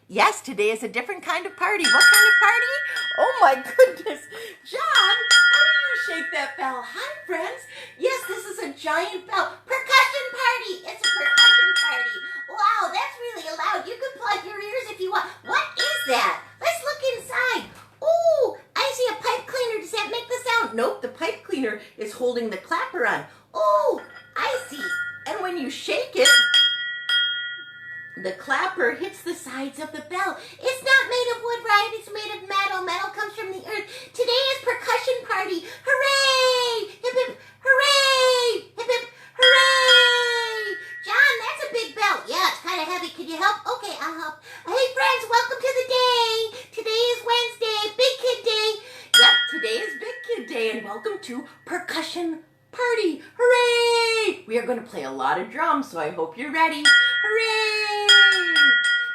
Yes, today is a different kind of party. What kind of party? Oh my goodness. John, how do you shake that bell? Hi, friends. Yes, this is a giant bell. Percussion party. It's a percussion party. Wow, that's really loud. You can plug your ears if you want. What is that? Let's look inside. Oh, I see a pipe cleaner. Does that make the sound? Nope, the pipe cleaner is holding the clapper on. Oh, I see. And when you shake it, the clapper hits the sides of the bell. It's not made of wood, right? It's made of metal. Metal comes from the earth. Today is percussion party. Hooray! Hip hip, hooray! Hip hip, hooray! John, that's a big bell. Yeah, it's kind of heavy. Can you help? Okay, I'll help. Hey, friends, welcome to the day. Today is Wednesday, Big Kid Day. Yep, today is Big Kid Day, and welcome to Percussion Party. Hooray! We are going to play a lot of drums, so I hope you're ready. Hooray!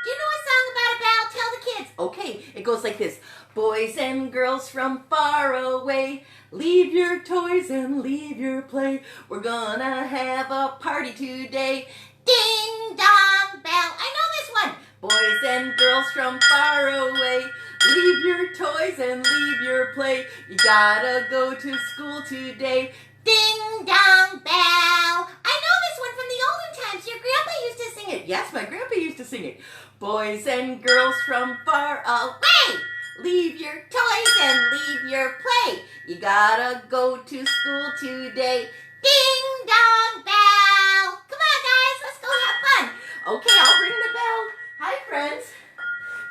Do you know a song about a bell? Tell the kids. Okay, it goes like this. Boys and girls from far away, leave your toys and leave your play. We're gonna have a party today. Ding dong bell. I know this one. Boys and girls from far away, leave your toys and leave your play. You gotta go to school today. Ding dong bell. I know this one from the olden times. Your grandpa used to sing it. Yes, my grandpa used to sing it. Boys and girls from far away, leave your toys and leave your play. You gotta go to school today. Ding dong bell. Come on, guys, let's go have fun. Okay, I'll ring the bell. Hi, friends.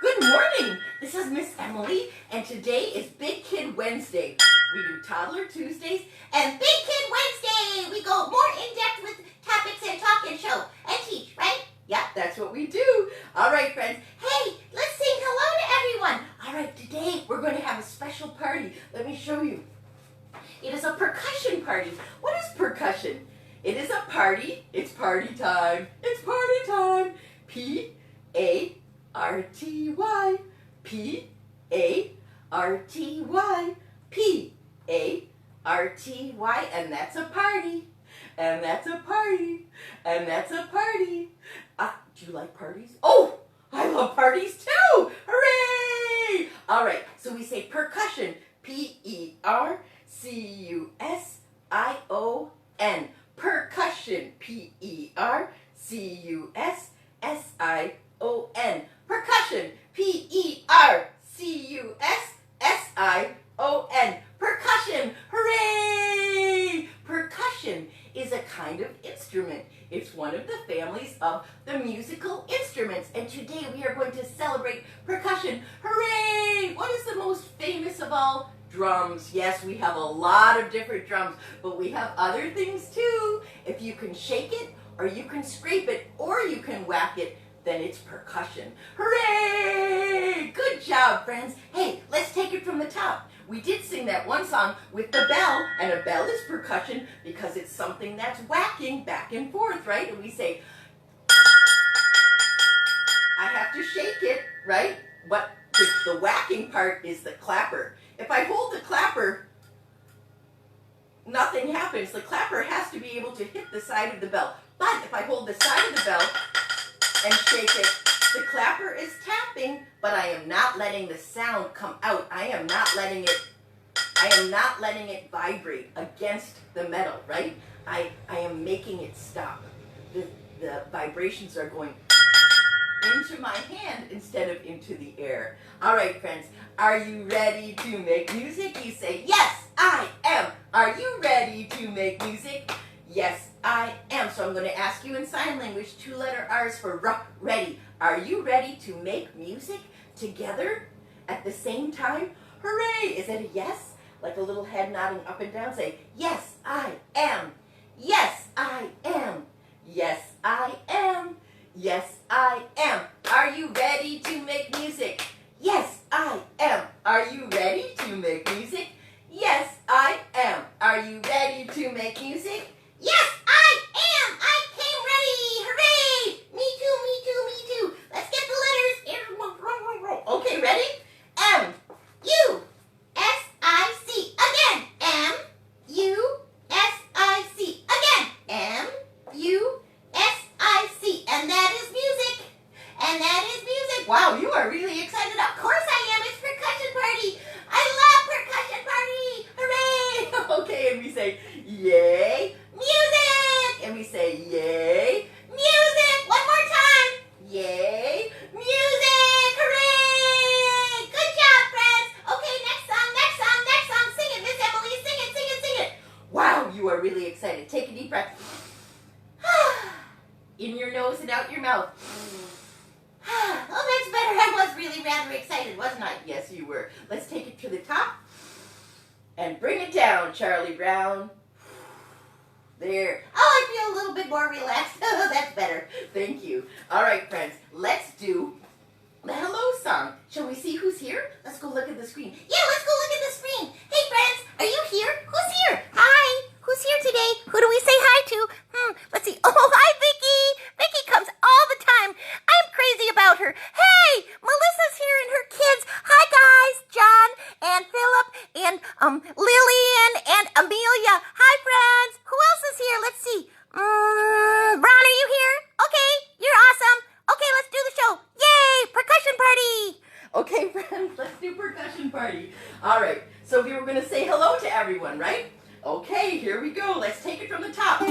Good morning. This is Miss Emily, and today is Big Kid Wednesday. We do Toddler Tuesdays and Big Kid Wednesday. We go more in-depth with topics and talk and show and teach, right? Yep, that's what we do. All right, friends. Hey, let's sing hello to everyone. All right, today we're going to have a special party. Let me show you. It is a percussion party. What is percussion? It is a party. It's party time. It's party time. P-A-R-T-Y. P-A-R-T-Y. P-A-R-T-Y, and that's a party, and that's a party, and that's a party. Do you like parties? Oh, I love parties too! Hooray! All right, so we say percussion, P-E-R-C-U-S-I-O-N. Percussion, P-E-R-C-U-S-S-I-O-N. Percussion, P-E-R-C-U-S-S-I-O-N. Percussion, hooray! Percussion is a kind of instrument. It's one of the families of the musical instruments. And today we are going to celebrate percussion. Hooray! What is the most famous of all? Drums. Yes, we have a lot of different drums, but we have other things too. If you can shake it, or you can scrape it, or you can whack it, then it's percussion. Hooray! Good job, friends. Hey, let's take it from the top. We did sing that one song with the bell, and a bell is percussion because it's something that's whacking back and forth, right? And we say, I have to shake it, right? But the whacking part is the clapper. If I hold the clapper, nothing happens. The clapper has to be able to hit the side of the bell. But if I hold the side of the bell and shake it, the clapper is tapping, but I am not letting the sound come out. I am not letting it vibrate against the metal, right? I am making it stop. The vibrations are going into my hand instead of into the air. All right, friends, are you ready to make music? You say, yes, I am. Are you ready to make music? Yes, I am. So I'm going to ask you in sign language, 2-letter R's for R, ready. Are you ready to make music together at the same time? Hooray! Is that a yes? Like a little head nodding up and down. Say, yes, I am. Yes, I am. Yes, I am. Yes, I am. Are you ready to make music? Yes, I am. Are you ready to make music? Yes, I am. Are you ready to make music? Yes, I am. I came ready. Hooray! Me too, me too, me too. Let's get the letters. Okay, ready? M-U-S-I-C. Again. M-U-S-I-C. Again. M-U-S-I-C. And that is music. And that is music. Wow, you are are really excited. Take a deep breath. In your nose and out your mouth. Oh, that's better. I was really rather excited, wasn't I? Yes, you were. Let's take it to the top and bring it down, Charlie Brown. There. Oh, I feel a little bit more relaxed. That's better. Thank you. All right, friends, let's do the hello song. Shall we see who's here? Let's go look at the screen. Yeah, let's go look at the screen. Hey, friends, are you here? Who's here? Hi. Who's here today? Who do we say hi to? Let's see. Oh, hi, Vicky. Vicky comes all the time. I'm crazy about her. Hey, Melissa's here and her kids. Hi, guys. John and Philip and Lillian and Amelia. Hi, friends. Who else is here? Let's see. Ron, are you here? Okay, you're awesome. Okay, let's do the show. Yay, percussion party. Okay, friends, let's do percussion party. All right, so we were going to say hello to everyone, right? Okay, here we go. Let's take it from the top.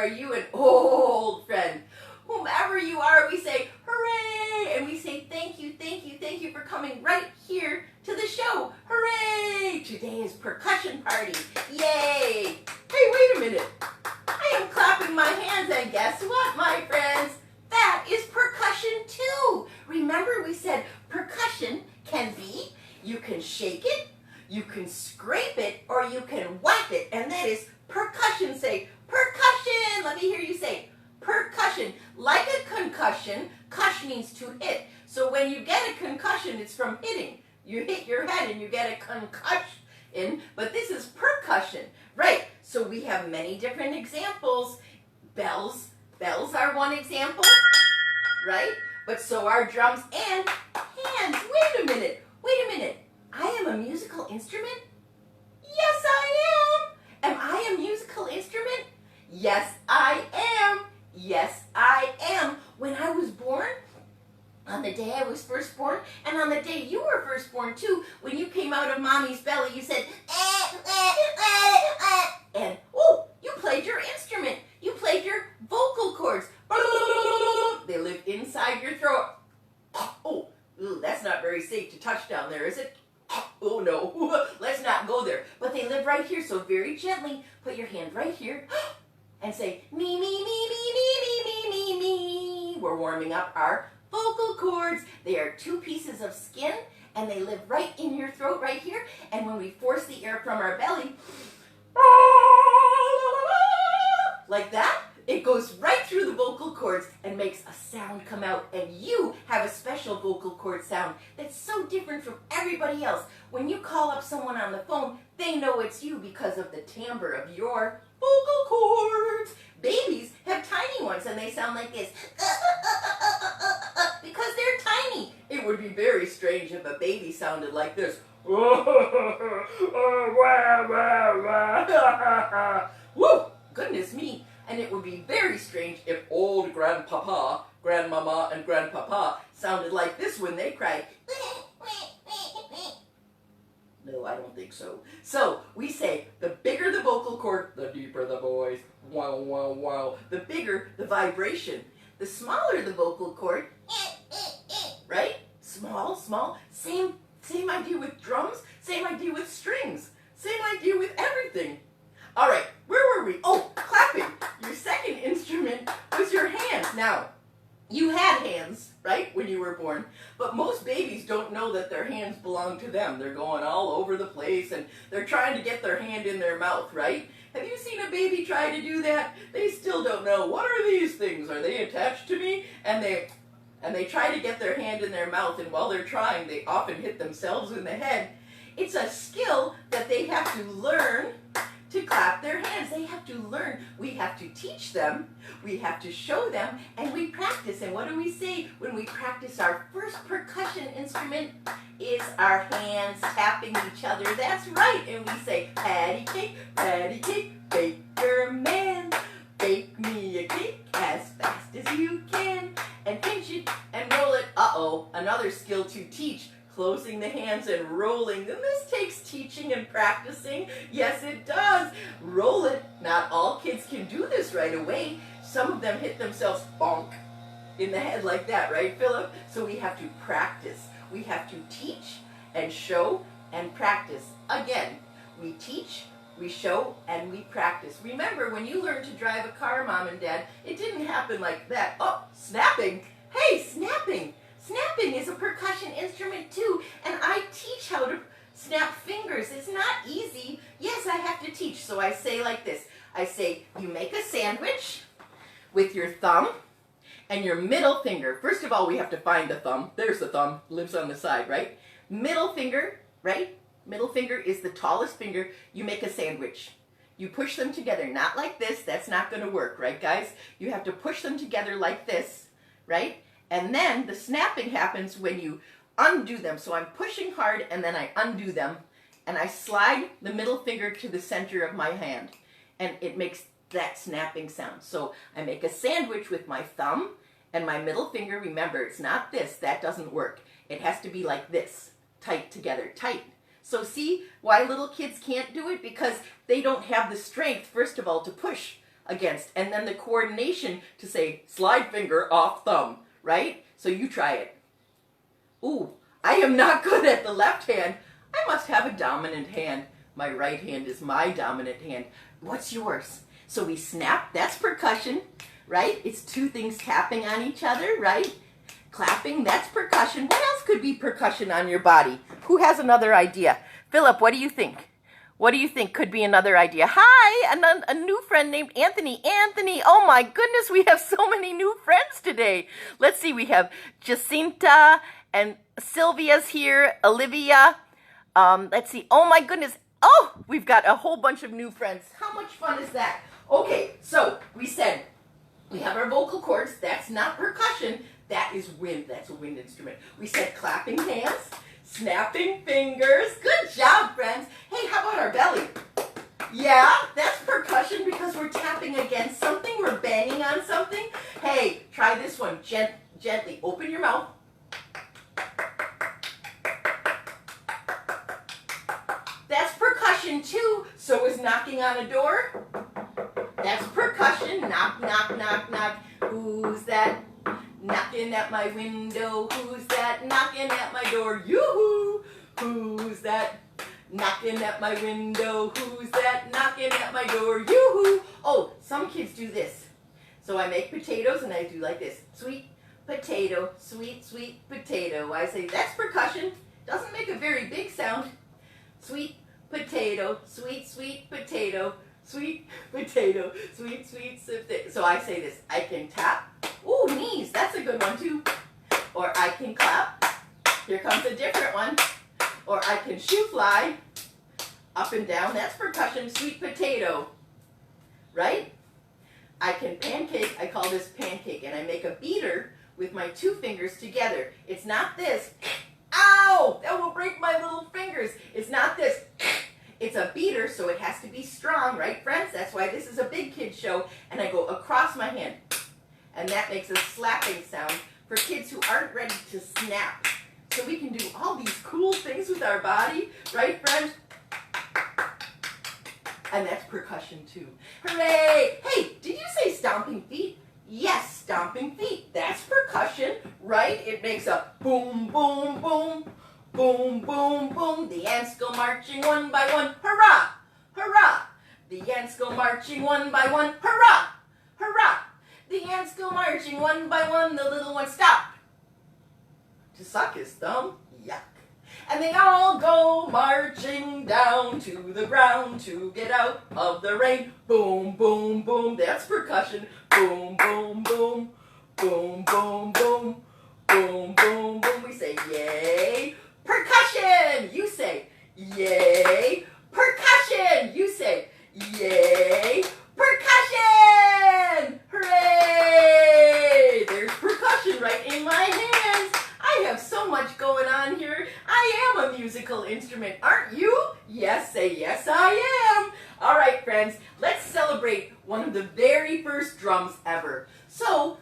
are you an old friend? Whomever you are, we say hooray, and we say thank you for coming right here to the show. Hooray! Today is percussion party. Yay! Hey, wait a minute. I am clapping my hands, and guess what, my friends? That is percussion too. Remember we said percussion can be, you can shake it, you can scrape it, or you can whack it, and that is percussion. Say percussion. Let me hear you say percussion. Like a concussion, cush means to hit. So when you get a concussion, it's from hitting. You hit your head and you get a concussion, but this is percussion. Right, so we have many different examples. Bells are one example, right? But so are drums and hands. Wait a minute. I am a musical instrument? Yes, I am. Am I a musical instrument? Yes, I am. Yes, I am. When I was born, on the day I was first born, and on the day you were first born too, when you came out of mommy's belly, you said, and, oh, you played your instrument. You played your vocal cords. They live inside your throat. Oh, that's not very safe to touch down there, is it? Oh no, let's not go there. But they live right here, so very gently put your hand right here and say, me, me, me, me, me, me, me, me, me. We're warming up our vocal cords. They are two pieces of skin, and they live right in your throat right here. And when we force the air from our belly, like that, it goes right through the vocal cords and makes a sound come out. And you have a special vocal cord sound that's so different from everybody else. When you call up someone on the phone, they know it's you because of the timbre of your vocal cords. Babies have tiny ones and they sound like this because they're tiny. It would be very strange if a baby sounded like this. Woo! Goodness me. And it would be very strange if old grandpapa, grandmama, and grandpapa sounded like this when they cried. No, I don't think so. So, we say, the bigger the vocal cord, the deeper the voice. Wow, wow, wow. The bigger the vibration. The smaller the vocal cord, right? Small, small. Same idea with drums. Same idea with strings. Same idea with everything. All right, where were we? Oh, clapping. Your second instrument was your hands. Now, you had hands, right, when you were born, but most babies don't know that their hands belong to them. They're going all over the place, and they're trying to get their hand in their mouth, right? Have you seen a baby try to do that? They still don't know. What are these things? Are they attached to me? And they try to get their hand in their mouth, and while they're trying, they often hit themselves in the head. It's a skill that they have to learn to clap their hands. They have to learn. We have to teach them. We have to show them, and we practice. And what do we say when we practice? Our first percussion instrument is our hands tapping each other. That's right. And we say, patty cake, baker man, bake me a cake as fast as you can, and pinch it and roll it. Uh-oh, another skill to teach. Closing the hands and rolling. And this takes teaching and practicing. Yes, it does. Roll it. Not all kids can do this right away. Some of them hit themselves bonk in the head like that, right, Philip? So we have to practice. We have to teach and show and practice. Again, we teach, we show, and we practice. Remember, when you learned to drive a car, Mom and Dad, it didn't happen like that. Oh, snapping. Hey, snapping. Snapping is a percussion instrument too, and I teach how to snap fingers. It's not easy. Yes, I have to teach, so I say like this. I say, you make a sandwich with your thumb and your middle finger. First of all, we have to find the thumb. There's the thumb, lives on the side, right? Middle finger, right? Middle finger is the tallest finger. You make a sandwich. You push them together, not like this. That's not going to work, right, guys? You have to push them together like this, right? And then the snapping happens when you undo them. So I'm pushing hard and then I undo them and I slide the middle finger to the center of my hand and it makes that snapping sound. So I make a sandwich with my thumb and my middle finger. Remember, it's not this. That doesn't work. It has to be like this, tight together, tight. So see why little kids can't do it? Because they don't have the strength, first of all, to push against, and then the coordination to say slide finger off thumb. Right? So you try it. Ooh, I am not good at the left hand. I must have a dominant hand. My right hand is my dominant hand. What's yours? So we snap. That's percussion, right? It's two things tapping on each other, right? Clapping, that's percussion. What else could be percussion on your body? Who has another idea? Philip, what do you think? What do you think could be another idea? Hi, a new friend named Anthony. Anthony, oh my goodness, we have so many new friends today. Let's see, we have Jacinta and Sylvia's here, Olivia. Let's see, oh my goodness. Oh, we've got a whole bunch of new friends. How much fun is that? Okay, so we said we have our vocal cords. That's not percussion. That is wind. That's a wind instrument. We said clapping hands. Snapping fingers. Good job, friends. Hey, how about our belly? Yeah, that's percussion. percussion because we're tapping against something, we're banging on something. Hey, try this one. Gently open your mouth. That's percussion too. So is knocking on a door. That's percussion. Knock, knock, knock, knock. Who's that knocking at my window? Who's that knocking at my door? Yoo-hoo! Who's that knocking at my window? Who's that knocking at my door? Yoo-hoo! Oh, some kids do this. So I make potatoes and I do like this. Sweet potato, sweet, sweet potato. I say, that's percussion. Doesn't make a very big sound. Sweet potato, sweet, sweet potato, sweet potato, sweet, sweet, sweet. So I say this. I can tap. Ooh, knees. That's a good one too. Or I can clap. Here comes a different one. Or I can shoe fly. Up and down. That's percussion. Sweet potato. Right? I can pancake. I call this pancake. And I make a beater with my two fingers together. It's not this. Ow! That will break my little fingers. It's not this. It's a beater, so it has to be strong, right, friends? That's why this is a big kid show. And I go across my hand. And that makes a slapping sound for kids who aren't ready to snap. So we can do all these cool things with our body, right, friends? And that's percussion too. Hooray! Hey, did you say stomping feet? Yes, stomping feet. That's percussion, right? It makes a boom, boom, boom, boom, boom, boom. The ants go marching one by one. Hurrah! Hurrah! The ants go marching one by one. Hurrah! Hurrah! The ants go marching one by one. The little one stopped to suck his thumb. Yuck. And they all go marching down to the ground to get out of the rain. Boom, boom, boom. That's percussion. Boom, boom, boom. Boom, boom, boom. Boom, boom, boom. We say, yay. Percussion. You say, yay. Percussion. You say, yay. Percussion. Hooray. There's percussion right in my hands. I have so much going on here. I am a musical instrument, aren't you? Yes, say yes I am. All right, friends, let's celebrate one of the very first drums ever. So,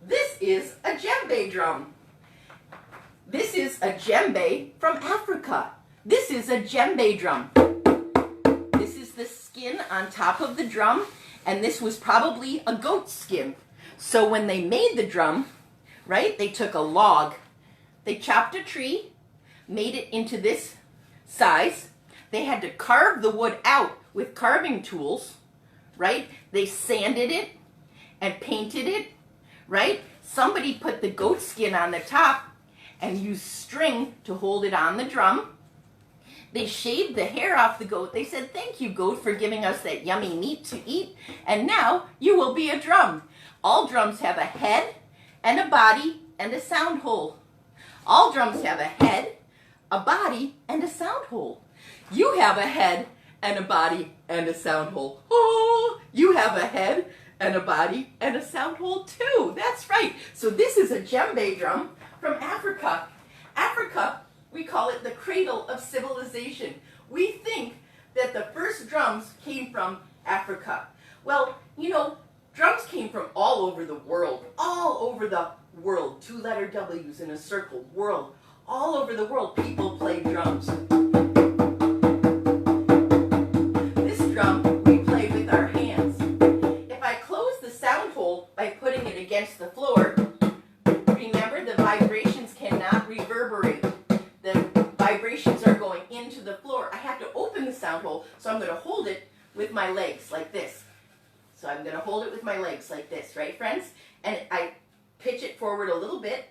this is a djembe drum. This is a djembe from Africa. This is a djembe drum. This is the skin on top of the drum, and this was probably a goat skin. So when they made the drum, right, they took a log. They chopped a tree, made it into this size. They had to carve the wood out with carving tools, right? They sanded it and painted it, right? Somebody put the goat skin on the top and used string to hold it on the drum. They shaved the hair off the goat. They said, thank you, goat, for giving us that yummy meat to eat. And now you will be a drum. All drums have a head and a body and a sound hole. All drums have a head, a body, and a sound hole. You have a head and a body and a sound hole. Oh, you have a head and a body and a sound hole too. That's right. So this is a djembe drum from Africa. Africa, we call it the cradle of civilization. We think that the first drums came from Africa. Well, you know, drums came from all over the world. All over the world. Two-letter W's in a circle. World. All over the world, people play drums. This drum, we play with our hands. If I close the sound hole by putting it against the floor, remember the vibrations cannot reverberate. The vibrations are going into the floor. I have to open the sound hole, so I'm going to hold it with my legs like this. So I'm going to hold it with my legs like this, right, friends? And I pitch it forward a little bit.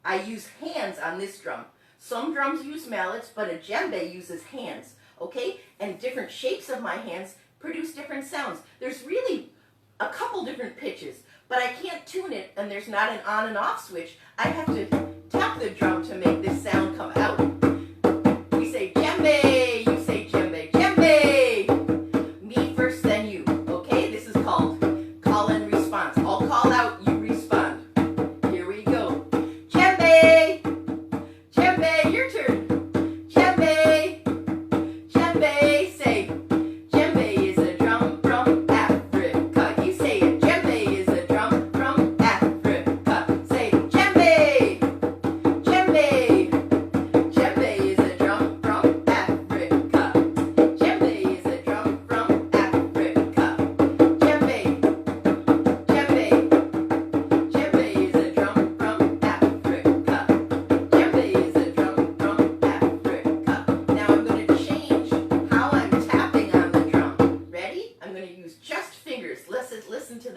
I use hands on this drum. Some drums use mallets, but a djembe uses hands, okay? And different shapes of my hands produce different sounds. There's really a couple different pitches, but I can't tune it, and there's not an on and off switch. I have to tap the drum to make this sound come out. We say djembe, you say djembe, djembe. Me first, then you, okay? This is called call and response. I'll call out, you respond. Here we go. Djembe, djembe, your turn. Djembe, djembe, say, djembe is a drum from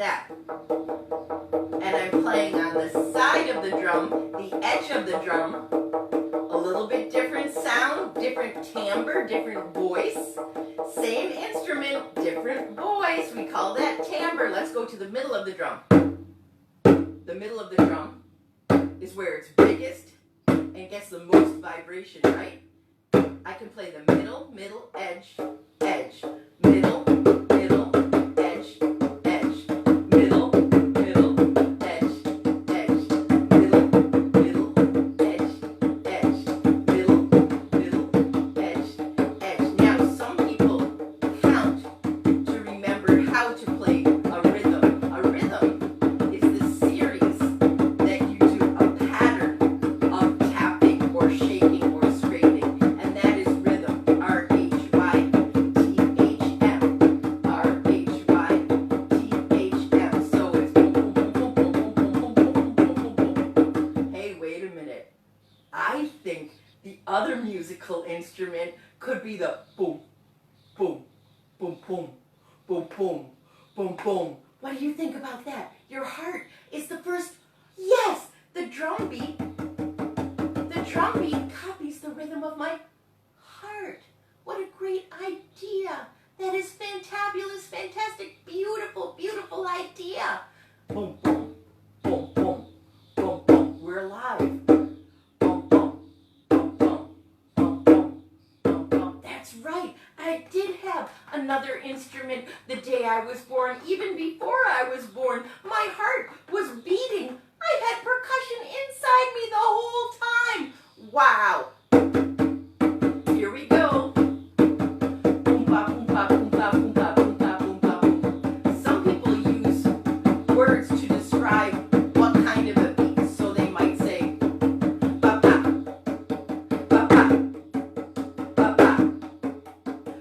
that. And I'm playing on the side of the drum, the edge of the drum, a little bit different sound, different timbre, different voice. Same instrument, different voice. We call that timbre. Let's go to the middle of the drum. The middle of the drum is where it's biggest and gets the most vibration, right? I can play the middle, middle, edge, edge, middle, middle, edge, edge, middle, middle, edge, edge, middle, middle, edge, edge, middle, middle, edge, edge. Now, some people count to remember how to play a rhythm. A rhythm is the series that you do a pattern of tapping or shaking or scraping, and that is rhythm. R-H-Y-T-H-M. R-H-Y-T-H-M. So it's boom, boom, boom, boom, boom, boom, boom, boom, boom, boom, boom, boom. Hey, wait a minute. I think the other musical instrument could be the boom, boom, boom, boom, boom, boom, boom, boom. What do you think about that? Your heart is the first. Yes, the drum beat. The drum beat copies the rhythm of my heart. What a great idea. That is fantabulous, fantastic, beautiful, beautiful idea. Boom, boom, boom, boom, boom, boom. We're alive. Boom, boom, boom, boom, boom, boom, boom, boom. That's right. I did have another instrument the day I was born. Even before I was born, my heart was beating. I had percussion inside me the whole time. Wow. Here we go. Boom, ba, boom, ba, boom, ba, boom, ba, boom, ba, boom, ba, boom. Some people use words to describe what kind of a beat. So they might say, ba, ba, ba, ba, ba, ba,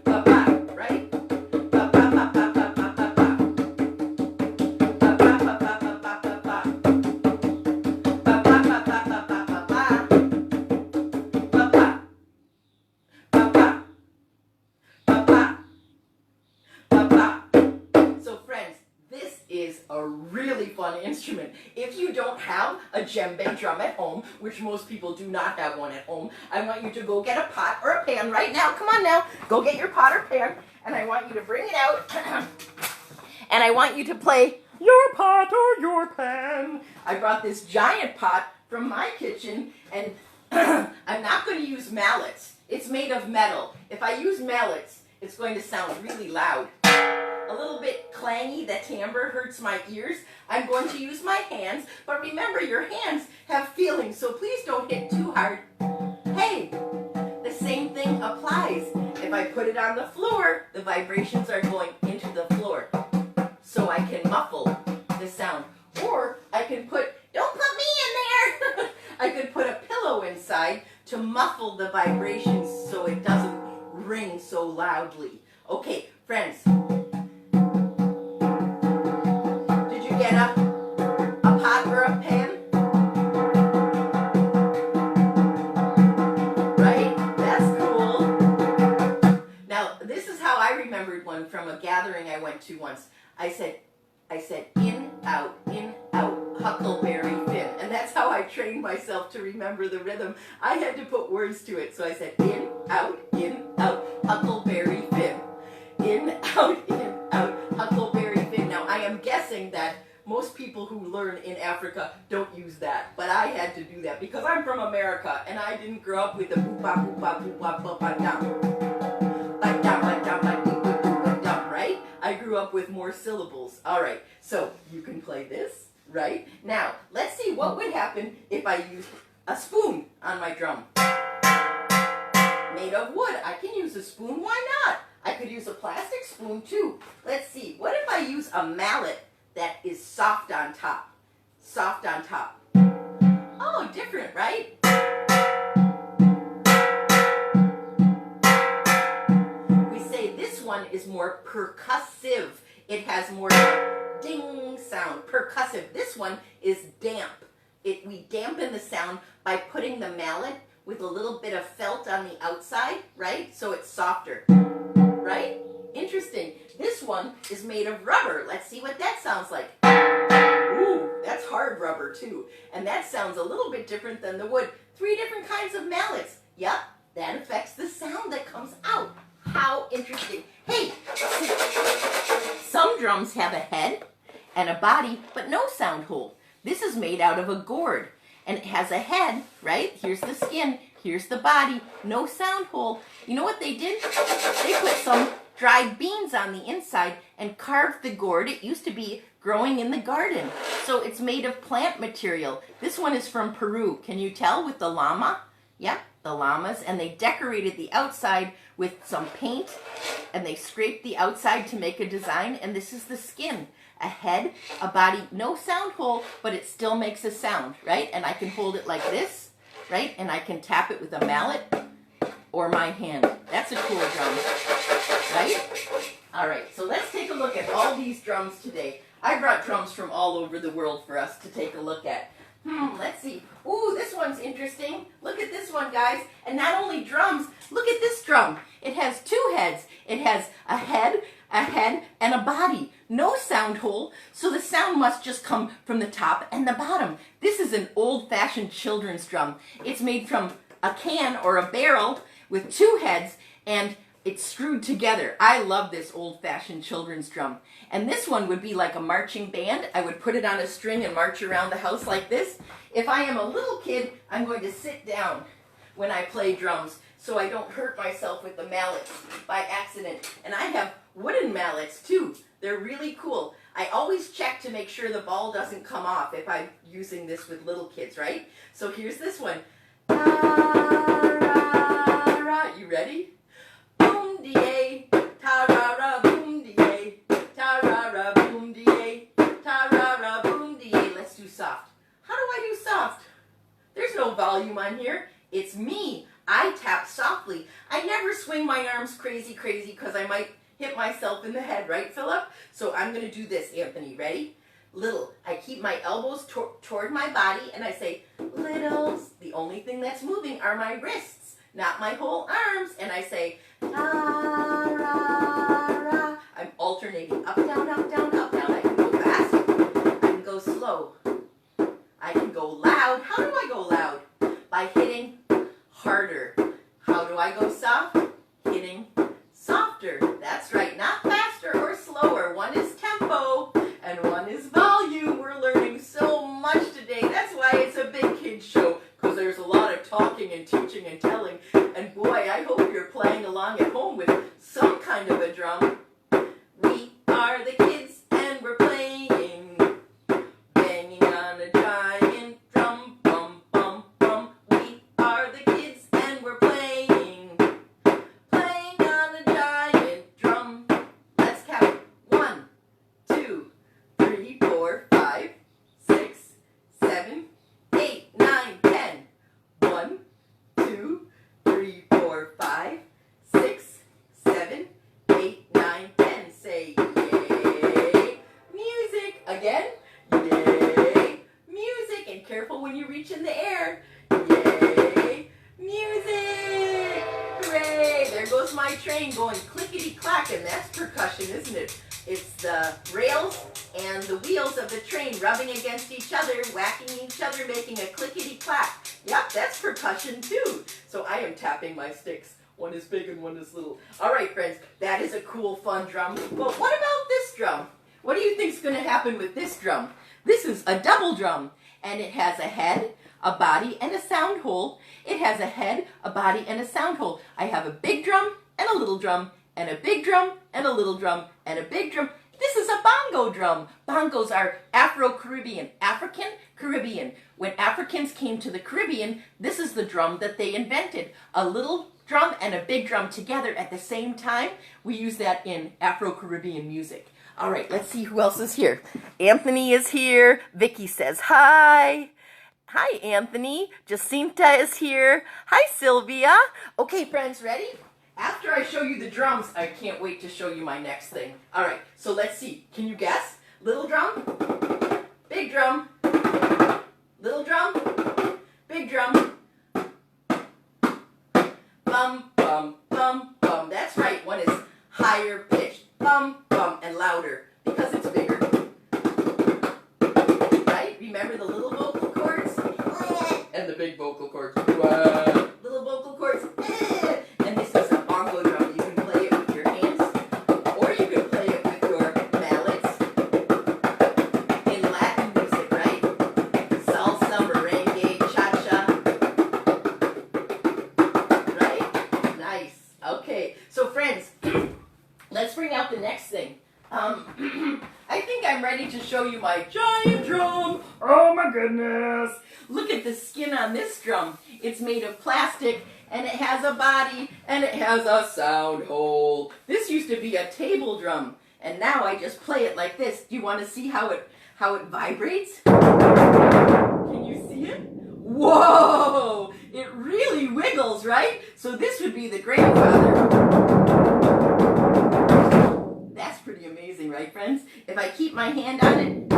ba, ba, right? Ba, ba, ba, ba, ba, ba, ba, ba. Ba, ba, ba, ba, ba, ba, ba, ba. Ba, ba, ba, ba, ba, ba, ba, ba. Ba, ba. So friends, this is a really fun instrument. If you don't have a djembe drum at home, which most people do not have one at home, I want you to go get a pot or a pan right now. Come on now, go get your pot or pan, and I want you to bring it out, and I want you to play your pot or your pan. I brought this giant pot from my kitchen, and I'm not going to use mallets. It's made of metal. If I use mallets, it's going to sound really loud. A little bit clangy, that timbre hurts my ears. I'm going to use my hands, but remember your hands have feelings, so please don't hit too hard. Hey, the same thing applies. If I put it on the floor, the vibrations are going into the floor, so I can muffle the sound. Or I can put, don't put me in there, I could put a pillow inside to muffle the vibrations so it doesn't ring so loudly. Okay, friends, did you get a pot or a pan? Right? That's cool. Now, this is how I remembered one from a gathering I went to once. I said, in, out, huckleberry fin. And that's how I trained myself to remember the rhythm. I had to put words to it. So I said, in, out, huckleberry fin. In, out, huckleberry fin. Now, I am guessing that most people who learn in Africa don't use that. But I had to do that because I'm from America and I didn't grow up with the boop-ba, boop-ba, boop-ba, boop-ba, dum. Right? I grew up with more syllables. All right, so you can play this, right? Now, let's see what would happen if I used a spoon on my drum. Made of wood. I can use a spoon. Why not? I could use a plastic spoon too. Let's see. What if I use a mallet that is soft on top? Soft on top. Oh, different, right? We say this one is more percussive. It has more ding sound. Percussive. This one is damp. We dampen the sound by putting the mallet with a little bit of felt on the outside, right? So it's softer, right? interesting. This one is made of rubber. Let's see what that sounds like. Ooh, that's hard rubber too. And that sounds a little bit different than the wood. 3 different kinds of mallets. Yep, that affects the sound that comes out. How interesting. Hey, some drums have a head and a body, but no sound hole. This is made out of a gourd, and it has a head, right? Here's the skin, here's the body, no sound hole. You know what they did? They put some dried beans on the inside and carved the gourd. It used to be growing in the garden, so it's made of plant material. This one is from Peru. Can you tell with the llama? Yep, the llamas, and they decorated the outside with some paint, and they scraped the outside to make a design, and this is the skin. A head, a body, no sound hole, but it still makes a sound, right? And I can hold it like this, right? And I can tap it with a mallet or my hand. That's a cool drum, right? All right, so let's take a look at all these drums today. I brought drums from all over the world for us to take a look at. Let's see. Ooh, this one's interesting. Look at this one, guys. And not only drums, look at this drum. It has 2 heads. It has a head, and a body. No sound hole, so the sound must just come from the top and the bottom. This is an old-fashioned children's drum. It's made from a can or a barrel with 2 heads, and it's screwed together. I love this old-fashioned children's drum. And this one would be like a marching band. I would put it on a string and march around the house like this. If I am a little kid, I'm going to sit down when I play drums so I don't hurt myself with the mallets by accident. And I have wooden mallets too. They're really cool. I always check to make sure the ball doesn't come off if I'm using this with little kids, right? So here's this one. You ready? Boom de ta-ra-ra, boom de ta-ra-ra, boom de ta-ra-ra, boom de. Let's do soft. How do I do soft? There's no volume on here. It's me. I tap softly. I never swing my arms crazy because I might hit myself in the head, right, Philip? So I'm going to do this, Anthony. Ready? Little. I keep my elbows toward my body, and I say, littles. The only thing that's moving are my wrists, not my whole arms. And I say, ta-ra-ra. I'm alternating up, down, up, down, up, down. I can go fast. I can go slow. I can go loud. How do I go loud? By hitting harder. How do I go soft? Hitting softer. That's right. Not faster or slower. One is tempo and one is volume. We're learning so much today. That's why it's a big kids show, because there's a lot of talking and teaching and telling. And boy, I hope you're playing along at home with some kind of a drum. We are the kids and we're playing, banging on a giant drum, bum, bum, bum. We are the kids and we're playing on a giant drum. Let's count. 1, 2, 3, 4, 5, 6, 7, 8, 9, 10. 1, 2, 3, 4, 5, 6, 7, 8, 9, 10. Say yay. Music. Again. Yay. Music. And careful when you reach in the air. Yay. Music. Hooray. There goes my train going clickety-clack, and that's percussion, isn't it? It's the rails and the wheels of the train rubbing against each other, whacking each other, making a clickety-clack. Yep, that's percussion too. So I am tapping my sticks. One is big and one is little. All right, friends, that is a cool, fun drum. But what about this drum? What do you think is going to happen with this drum? This is a double drum, and it has a head, a body, and a sound hole. It has a head, a body, and a sound hole. I have a big drum and a little drum, and a big drum and a little drum, and a big drum. This is a bongo drum. Bongos are Afro-Caribbean, African Caribbean. When Africans came to the Caribbean, this is the drum that they invented. A little drum and a big drum together at the same time. We use that in Afro-Caribbean music. All right, let's see who else is here. Anthony is here. Vicky says hi. Hi, Anthony. Jacinta is here. Hi, Sylvia. Okay, friends, ready? After I show you the drums, I can't wait to show you my next thing. All right, so let's see. Can you guess? Little drum, big drum, little drum, big drum. Bum, bum, bum, bum. That's right, one is higher pitch. bum, bum, and louder because it's bigger. Right? Remember the little vocal cords? And the big vocal cords. Little vocal cords. And this is a bongo drum. You can play it with your hands, or you can play it with your mallets. In Latin music, right? Salsa, merengue, cha-cha. Right? Nice. Okay. So friends, let's bring out the next thing. I think I'm ready to show you my giant drum. Oh my goodness. Look at the skin on this drum. It's made of plastic and it has a body and it has a sound hole. This used to be a table drum and now I just play it like this. Do you want to see how it vibrates? Can you see it? Whoa! It really wiggles, right? So this would be the grandfather. That's pretty amazing, right, friends? If I keep my hand on it,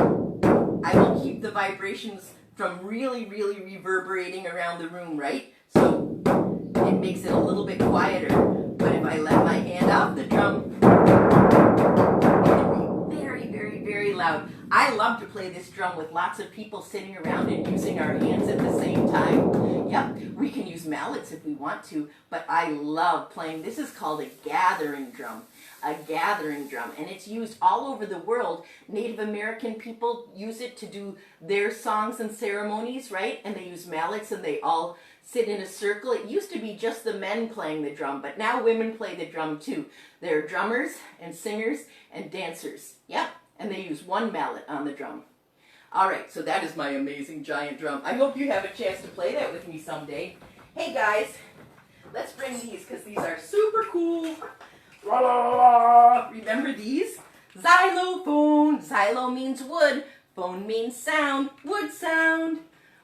I will keep the vibrations from really, really reverberating around the room, right? So it makes it a little bit quieter. But if I let my hand off the drum, it can be very, very, very loud. I love to play this drum with lots of people sitting around and using our hands at the same time. Yep, we can use mallets if we want to, but I love playing. This is called a gathering drum. A gathering drum, and it's used all over the world. Native American people use it to do their songs and ceremonies, right? And they use mallets and they all sit in a circle. It used to be just the men playing the drum, but now women play the drum too. They're drummers and singers and dancers. Yep, and they use one mallet on the drum. All right, so that is my amazing giant drum. I hope you have a chance to play that with me someday. Hey guys, let's bring these because these are super cool. La, la, la, la. Remember these? Xylophone. Xylo means wood. Phone means sound. Wood sound.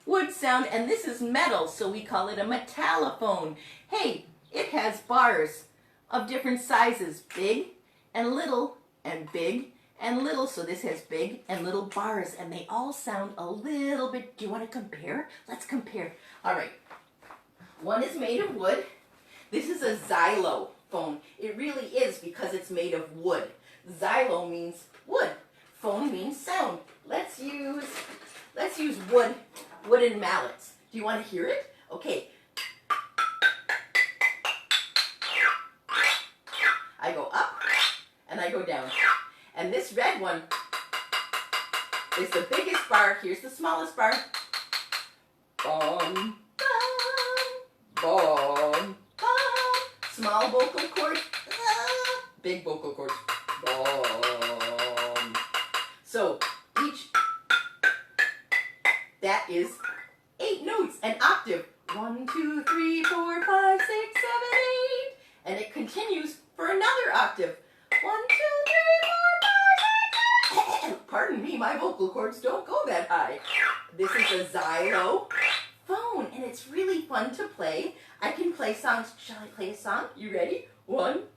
Wood sound. And this is metal, so we call it a metalophone. Hey, it has bars of different sizes. Big and little and big and little. So this has big and little bars, and they all sound a little bit. Do you want to compare? Let's compare. All right. One is made of wood. This is a xylophone. It really is because it's made of wood. Xylo means wood. Phone means sound. Let's use wooden mallets. Do you want to hear it? Okay. I go up and I go down. And this red one is the biggest bar. Here's the smallest bar. Bum, bum, bum. Small vocal cords, big vocal cords. Boom. So that is 8 notes, an octave. 1, 2, 3, 4, 5, 6, 7, 8. And it continues for another octave. 1, 2, 3, 4, 5, 6, 7. Pardon me, my vocal cords don't go that high. This is a xylophone, and it's really fun to play. I can play songs. Shall I play a song? You ready? 1,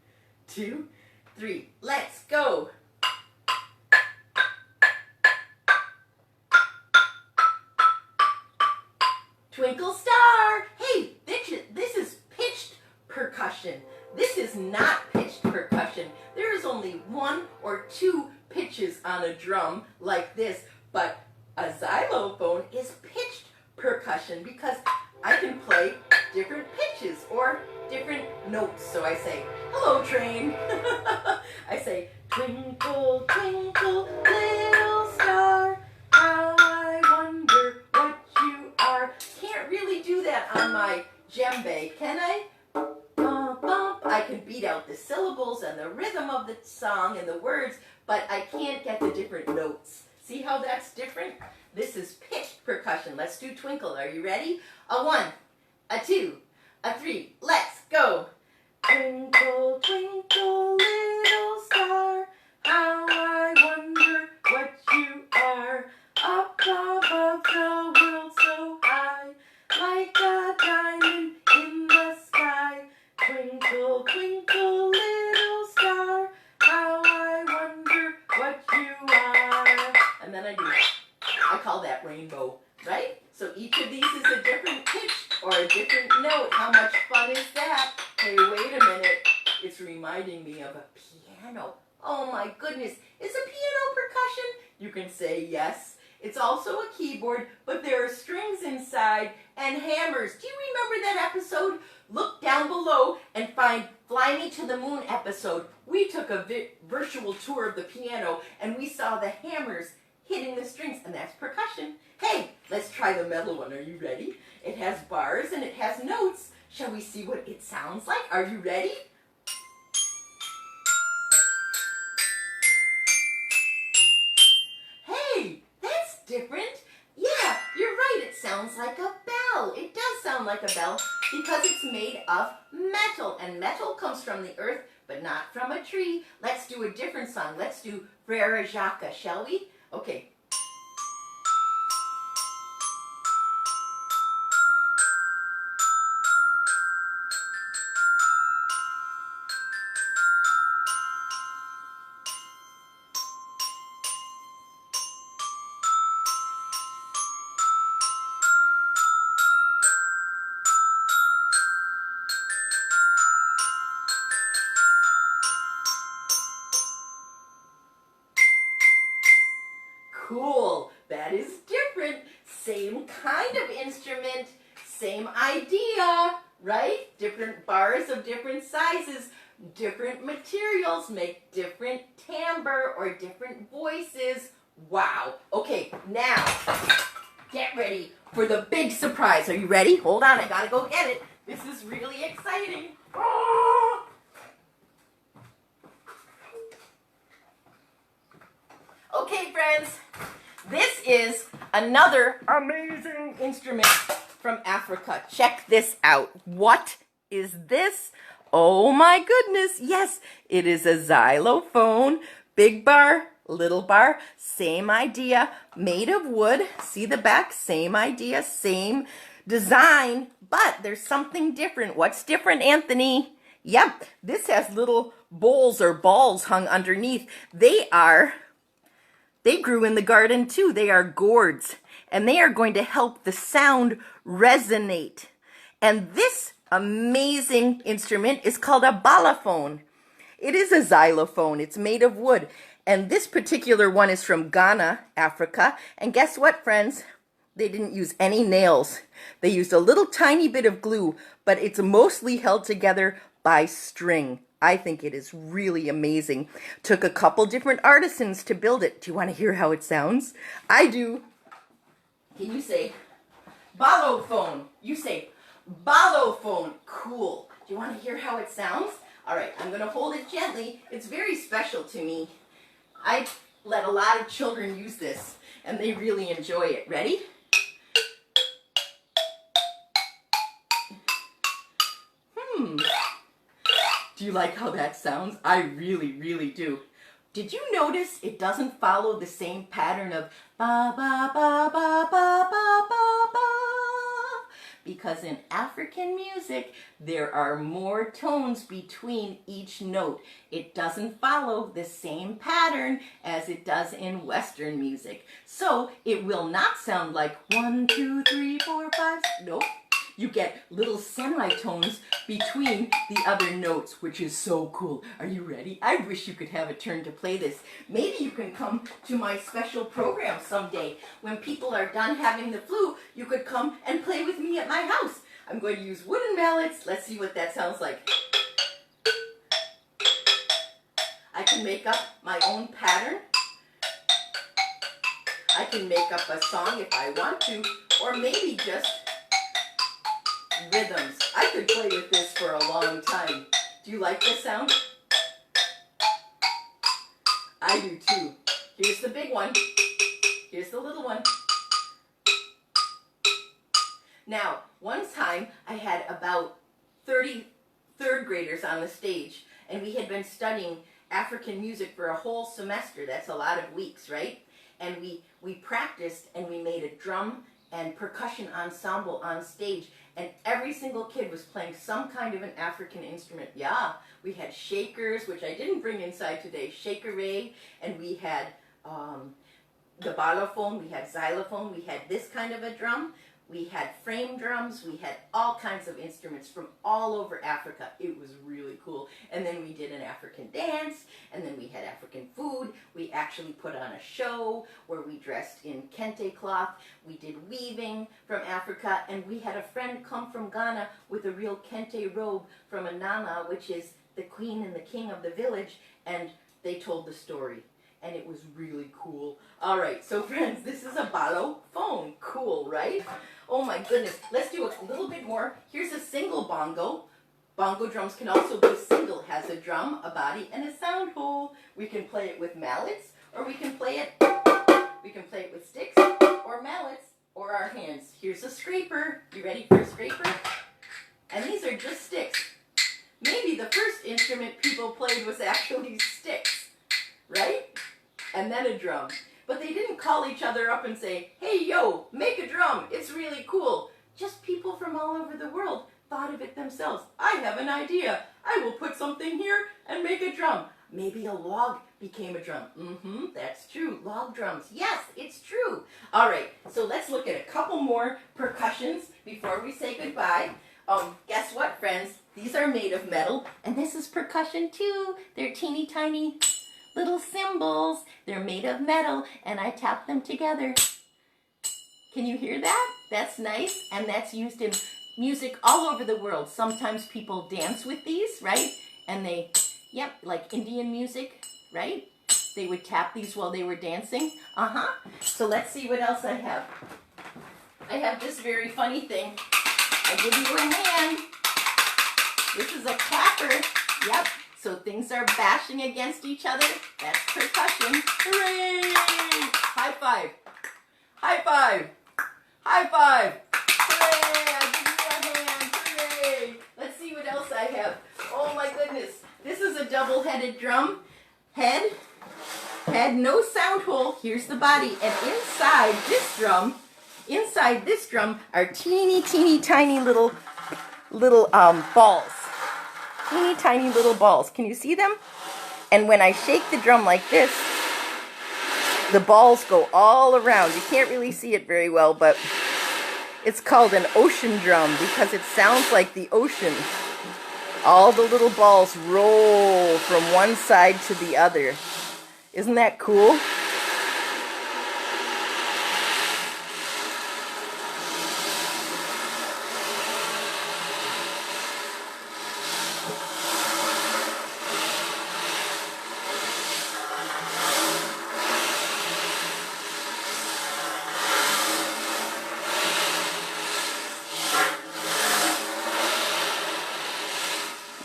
2, 3. Let's go. Twinkle star. Hey, this is pitched percussion. This is not pitched percussion. There is only 1 or 2 pitches on a drum like this, but a xylophone is pitched percussion because I can play different pitches or different notes. So I say, hello train. I say, twinkle, twinkle, little star, how I wonder what you are. Can't really do that on my djembe, can I? Bump, bump. I can beat out the syllables and the rhythm of the song and the words, but I can't get the different notes. See how that's different? This is pitched percussion. Let's do twinkle. Are you ready? A 1, a 2, a 3. Let's go. Twinkle, twinkle, little star, how I wonder what you are. Up above the world so high, like a diamond in the sky. Twinkle, twinkle, little star, how I wonder what you are. And then I call that rainbow, right? So each of these is a different pitch or a different note. How much fun is that? Hey, wait a minute. It's reminding me of a piano. Oh my goodness. Is a piano percussion? You can say yes. It's also a keyboard, but there are strings inside and hammers. Do you remember that episode? Look down below and find Fly Me to the Moon episode. We took a virtual tour of the piano and we saw the hammers hitting the strings, and that's percussion. Hey, let's try the metal one. Are you ready? It has bars and it has notes. Shall we see what it sounds like? Are you ready? Hey, that's different. Yeah, you're right. It sounds like a bell. It does sound like a bell because it's made of metal, and metal comes from the earth, but not from a tree. Let's do a different song. Let's do Frere Jacques, shall we? Okay. Cool, that is different. Same kind of instrument, same idea, right? Different bars of different sizes, different materials make different timbre or different voices. Wow. Okay, now get ready for the big surprise. Are you ready? Hold on, I gotta go get it. This is really exciting. Ah! Okay, friends, this is another amazing instrument from Africa. Check this out. What is this? Oh my goodness. Yes, it is a xylophone. Big bar, little bar, same idea, made of wood. See the back? Same idea, same design, but there's something different. What's different, Anthony? Yep, this has little bowls or balls hung underneath. They grew in the garden too. They are gourds, and they are going to help the sound resonate. And this amazing instrument is called a balaphon. It is a xylophone. It's made of wood. And this particular one is from Ghana, Africa. And guess what, friends? They didn't use any nails. They used a little tiny bit of glue, but it's mostly held together by string. I think it is really amazing. Took a couple different artisans to build it. Do you want to hear how it sounds? I do. Can you say balaphone? You say balaphone. Cool. Do you want to hear how it sounds? All right, I'm going to hold it gently. It's very special to me. I let a lot of children use this, and they really enjoy it. Ready? Do you like how that sounds? I really, really do. Did you notice it doesn't follow the same pattern of ba ba ba ba ba ba ba ba? Because in African music, there are more tones between each note. It doesn't follow the same pattern as it does in Western music. So it will not sound like 1, 2, 3, 4, 5. Nope. You get little semitones between the other notes, which is so cool. Are you ready? I wish you could have a turn to play this. Maybe you can come to my special program someday. When people are done having the flu, you could come and play with me at my house. I'm going to use wooden mallets. Let's see what that sounds like. I can make up my own pattern. I can make up a song if I want to, or maybe just rhythms. I could play with this for a long time. Do you like this sound? I do too. Here's the big one. Here's the little one. Now, one time I had about 30 third graders on the stage, and we had been studying African music for a whole semester. That's a lot of weeks, right? And we practiced, and we made a drum and percussion ensemble on stage, and every single kid was playing some kind of an African instrument. Yeah, we had shakers, which I didn't bring inside today, shakeré, and we had the balaphone, we had xylophone, we had this kind of a drum, we had frame drums, we had all kinds of instruments from all over Africa. It was really cool. And then we did an African dance, and then we had African food. We actually put on a show where we dressed in kente cloth. We did weaving from Africa, and we had a friend come from Ghana with a real kente robe from a nana, which is the queen and the king of the village, and they told the story. And it was really cool. All right, so friends, this is a balaphone. Cool, right? Oh my goodness. Let's do a little bit more. Here's a single bongo. Bongo drums can also be single. Has a drum, a body, and a sound hole. We can play it with mallets, or we can play it with sticks, or mallets, or our hands. Here's a scraper. You ready for a scraper? And these are just sticks. Maybe the first instrument people played was actually sticks, right? And then a drum. But they didn't call each other up and say, hey, yo, make a drum. It's really cool. Just people from all over the world thought of it themselves. I have an idea. I will put something here and make a drum. Maybe a log became a drum. That's true. Log drums. Yes, it's true. All right, so let's look at a couple more percussions before we say goodbye. Guess what, friends? These are made of metal, and this is percussion too. They're teeny tiny little cymbals. They're made of metal, and I tap them together. Can you hear that? That's nice, and that's used in music all over the world. Sometimes people dance with these, right? And they, yep, like Indian music, right? They would tap these while they were dancing. So let's see what else I have. I have this very funny thing. I give you a hand. This is a clapper. Yep. So things are bashing against each other. That's percussion. Hooray! High five. High five. High five. Hooray! I give you a hand. Hooray! Let's see what else I have. Oh my goodness. This is a double-headed drum. Head, no sound hole. Here's the body. And inside this drum are teeny tiny little balls. Teeny tiny little balls. Can you see them? And when I shake the drum like this, the balls go all around. You can't really see it very well, but it's called an ocean drum because it sounds like the ocean. All the little balls roll from one side to the other. Isn't that cool?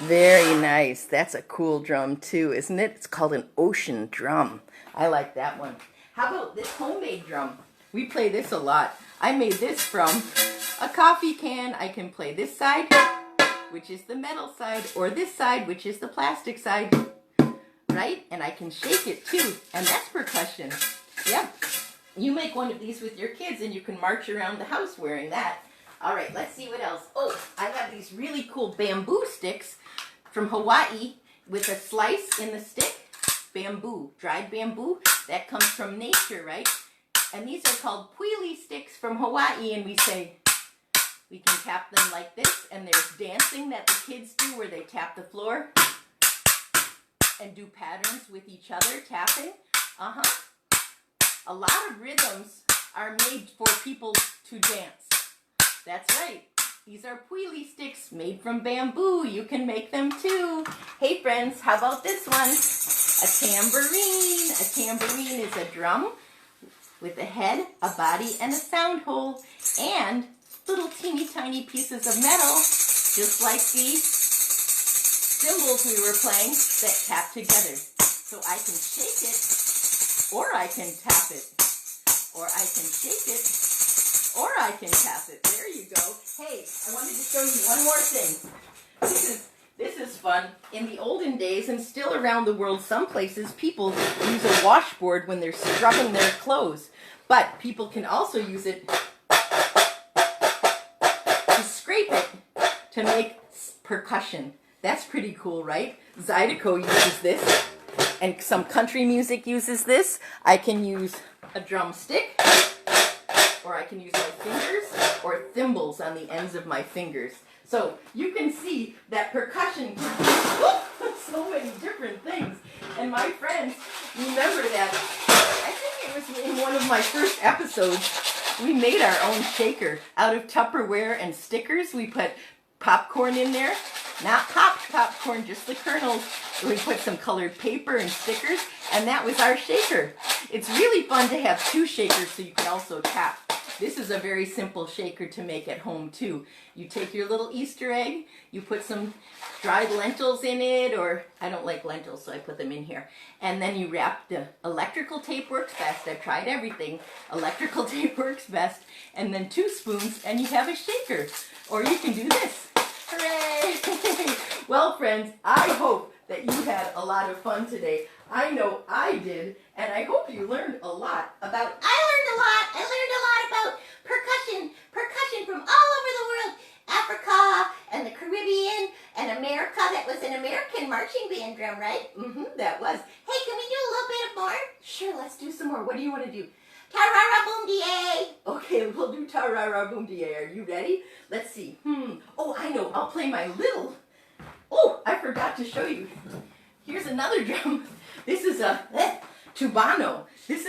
Very nice. That's a cool drum too, isn't it? It's called an ocean drum. I like that one. How about this homemade drum? We play this a lot. I made this from a coffee can. I can play this side, which is the metal side, or this side, which is the plastic side, right? And I can shake it too, and that's percussion. Yep. You make one of these with your kids and you can march around the house wearing that. All right, let's see what else. Oh, I have these really cool bamboo sticks from Hawaii with a slice in the stick. Bamboo, dried bamboo. That comes from nature, right? And these are called puili sticks from Hawaii, and we say, we can tap them like this, and there's dancing that the kids do where they tap the floor and do patterns with each other, tapping. A lot of rhythms are made for people to dance. That's right. These are puili sticks made from bamboo. You can make them too. Hey friends, how about this one? A tambourine. A tambourine is a drum with a head, a body, and a sound hole, and little teeny tiny pieces of metal, just like the cymbals we were playing that tap together. So I can shake it, or I can tap it, or I can shake it, or I can tap it. There you go. Hey, I wanted to show you one more thing. This is fun. In the olden days, and still around the world, some places people use a washboard when they're scrubbing their clothes. But people can also use it to scrape it to make percussion. That's pretty cool, right? Zydeco uses this, and some country music uses this. I can use a drumstick or I can use my fingers or thimbles on the ends of my fingers. So you can see that percussion can do so many different things. And my friends, remember that, I think it was in one of my first episodes, we made our own shaker out of Tupperware and stickers. We put popcorn in there, not popped popcorn, just the kernels. We put some colored paper and stickers, and that was our shaker. It's really fun to have two shakers so you can also tap. This is a very simple shaker to make at home too. You take your little Easter egg, you put some dried lentils in it, or I don't like lentils so I put them in here. And then you wrap the electrical tape works best. I've tried everything. Electrical tape works best. And then 2 spoons and you have a shaker. Or you can do this. Hooray! Well friends, I hope that you had a lot of fun today. I know I did, and I hope you learned a lot about... I learned a lot about percussion from all over the world. Africa, and the Caribbean, and America. That was an American marching band drum, right? That was. Hey, can we do a little bit more? Sure, let's do some more. What do you want to do? Ta-ra-ra boom die. Okay, we'll do ta-ra-ra boom die. Are you ready? Let's see. Oh, I know. I'll play my little... Oh, I forgot to show you. Here's another drum. This is a tubano. This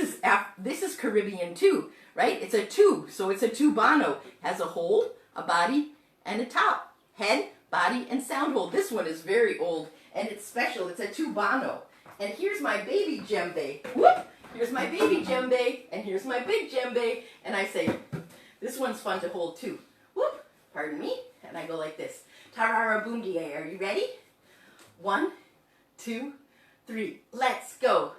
is Caribbean too, right? It's a tube, so it's a tubano. Has a hole, a body, and a top. Head, body, and sound hole. This one is very old, and it's special. It's a tubano. And here's my baby djembe. Whoop! Here's my baby djembe, and here's my big djembe. And I say, this one's fun to hold too. Whoop! Pardon me. And I go like this. Tarara boom die. Are you ready? 1, 2, 3. Let's go.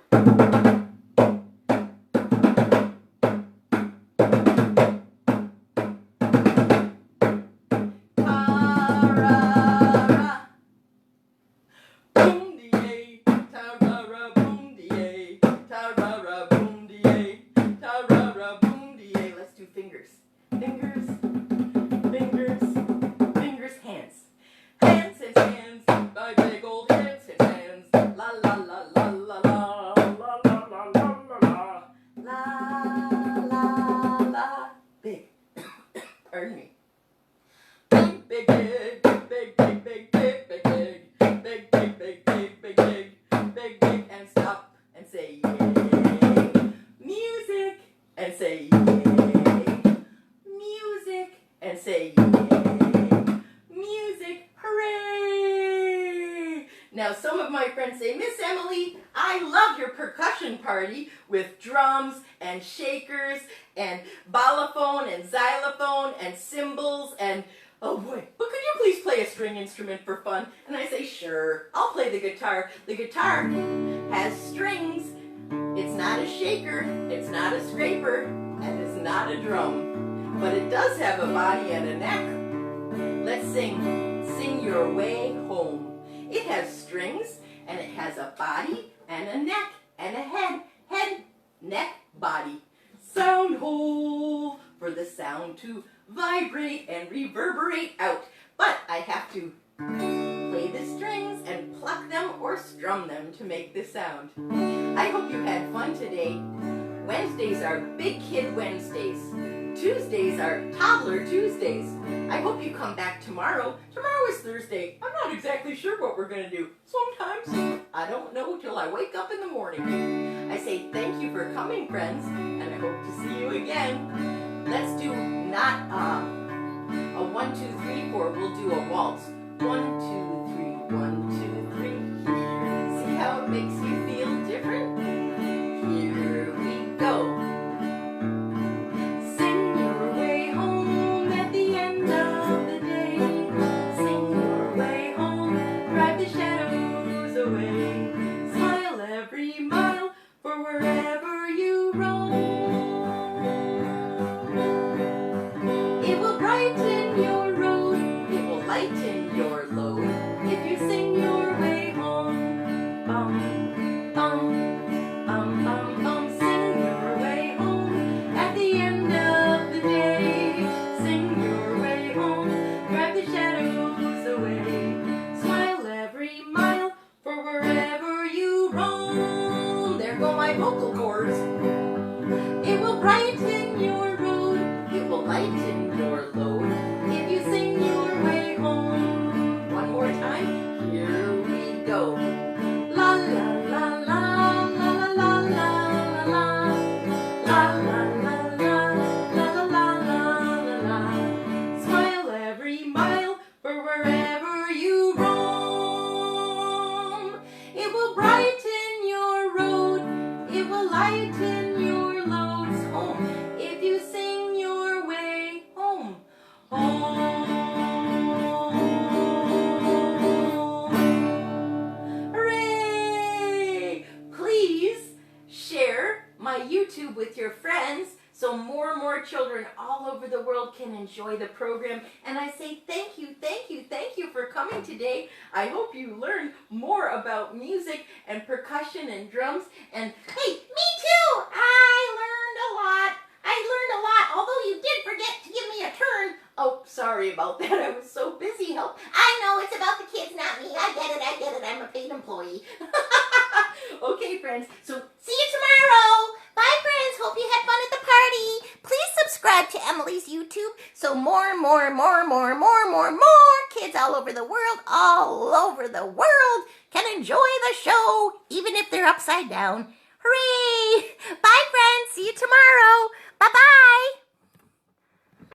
Now, some of my friends say, Miss Emily, I love your percussion party with drums and shakers and balaphone and xylophone and cymbals and, oh boy, but could you please play a string instrument for fun? And I say, sure, I'll play the guitar. The guitar has strings. It's not a shaker, it's not a scraper, and it's not a drum. But it does have a body and a neck. Let's sing Your Way Home. It has strings, and it has a body, and a neck, and a head, neck, body. Sound hole for the sound to vibrate and reverberate out. But I have to play the strings and pluck them or strum them to make the sound. I hope you had fun today. Wednesdays are Big Kid Wednesdays. Tuesdays are Toddler Tuesdays. I hope you come back tomorrow. Tomorrow is Thursday. I'm not exactly sure what we're going to do. Sometimes I don't know till I wake up in the morning. I say thank you for coming, friends, and I hope to see you again. Let's do not a 1, 2, 3, 4. We'll do a waltz. 1, 2, 3, 1, 2, 3. Here. See how it makes you feel different? Here we go. Vocal cords. It will brighten your road. lighten your load if you sing your way home. One more time, here we go. La la la la la la la la la la la la la la la la. Smile every mile for wherever you roam. It will brighten your road, it will lighten your loads home if you sing your way home. Home. Hooray! Please share my YouTube with your friends so more and more children all over the world can enjoy the program. And I say thank you, thank you, thank you for coming today. I hope you learned more about music and percussion and drums. And hey, me too! I learned a lot. Although you did forget to give me a turn. Oh, sorry about that. I was so busy helping. I know, it's about the kids, not me. I get it. I'm a paid employee. Okay, friends. So see you tomorrow. Bye, friends. Hope you had fun at the party. Please subscribe to Emily's YouTube so more kids all over the world can enjoy the show, even if they're upside down. Hooray! Bye, friends. See you tomorrow. Bye-bye.